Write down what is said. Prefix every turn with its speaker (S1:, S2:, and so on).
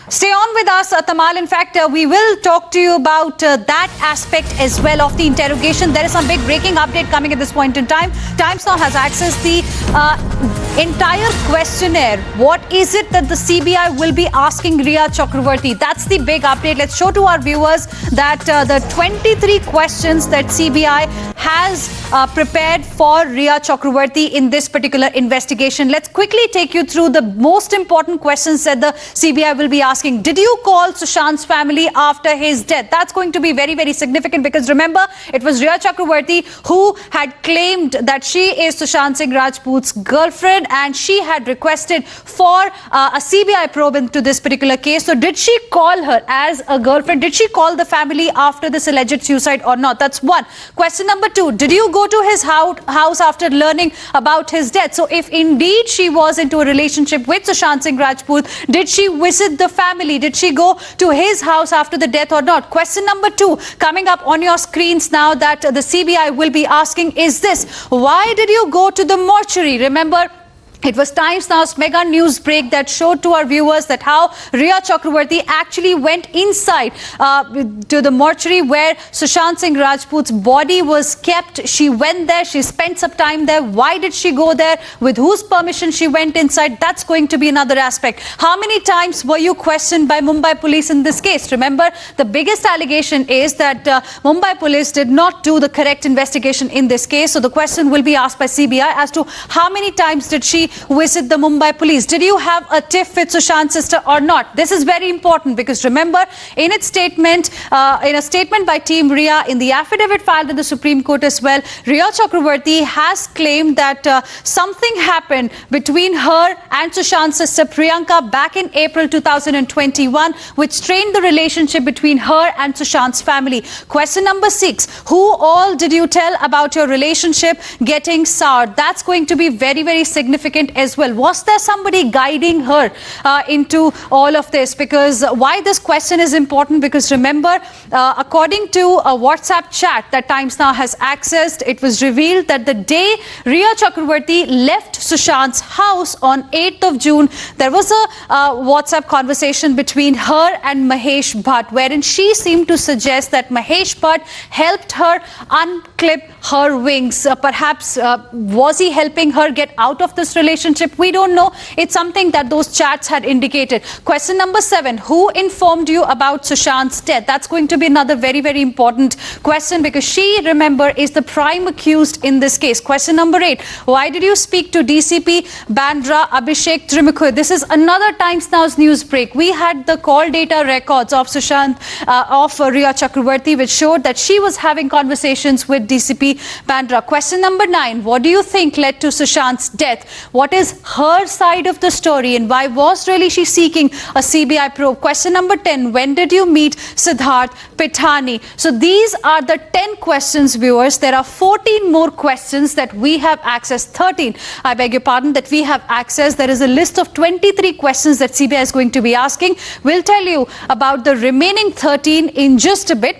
S1: Stay on with us, Tamal. In fact, we will talk to you about that aspect as well of the interrogation. There is some big breaking update coming at this point in time. Times Now has accessed the entire questionnaire. What is it that the CBI will be asking Rhea Chakravarti? That's the big update. Let's show to our viewers that the 23 questions that CBI has prepared for Rhea Chakravarti in this particular investigation. Let's quickly take you through the most important questions that the CBI will be asking. Did you call Sushant's family after his death? That's going to be very, very significant because remember, it was Rhea Chakravarti who had claimed that she is Sushant Singh Rajput's girlfriend and she had requested for a CBI probe into this particular case. So did she call her as a girlfriend? Did she call the family after this alleged suicide or not? That's one. Question number two, did you go to his house after learning about his death? So if indeed she was into a relationship with Sushant Singh Rajput, did she visit the family? Did she go to his house after the death or not? Question number two, coming up on your screens now that the CBI will be asking is this: why did you go to the mortuary? Remember, it was Times Now's mega news break that showed to our viewers that how Rhea Chakravarti actually went inside to the mortuary where Sushant Singh Rajput's body was kept. She went there, she spent some time there. Why did she go there? With whose permission she went inside? That's going to be another aspect. How many times were you questioned by Mumbai police in this case? Remember, the biggest allegation is that Mumbai police did not do the correct investigation in this case. So the question will be asked by CBI as to how many times did she visit the Mumbai police? Did you have a tiff with Sushant's sister or not? This is very important because remember, in its statement, in a statement by Team Rhea, in the affidavit filed in the Supreme Court as well, Rhea Chakravarti has claimed that something happened between her and Sushant's sister Priyanka back in April 2021, which strained the relationship between her and Sushant's family. Question number 6, who all did you tell about your relationship getting soured? That's going to be very, very significant as well. Was there somebody guiding her into all of this? Because why this question is important, because remember, according to a WhatsApp chat that Times Now has accessed, it was revealed that the day Rhea Chakravarti left Sushant's house on 8th of June, there was a WhatsApp conversation between her and Mahesh Bhatt, wherein she seemed to suggest that Mahesh Bhatt helped her unclip her wings. Perhaps was he helping her get out of this relationship? We don't know. It's something that those chats had indicated. Question number 7, who informed you about Sushant's death? That's going to be another very, very important question because she, remember, is the prime accused in this case. Question number 8, why did you speak to DCP Bandra Abhishek Trimukhar? This is another Times Now's news break. We had the call data records of Sushant, of Rhea Chakravarti, which showed that she was having conversations with DCP Bandra. Question number 9, what do you think led to Sushant's death? What is her side of the story and why was really she seeking a CBI probe? Question number 10, when did you meet Siddharth Pithani? So these are the 10 questions, viewers. There are 14 more questions that we have accessed. 13, I beg your pardon, that we have accessed. There is a list of 23 questions that CBI is going to be asking. We'll tell you about the remaining 13 in just a bit.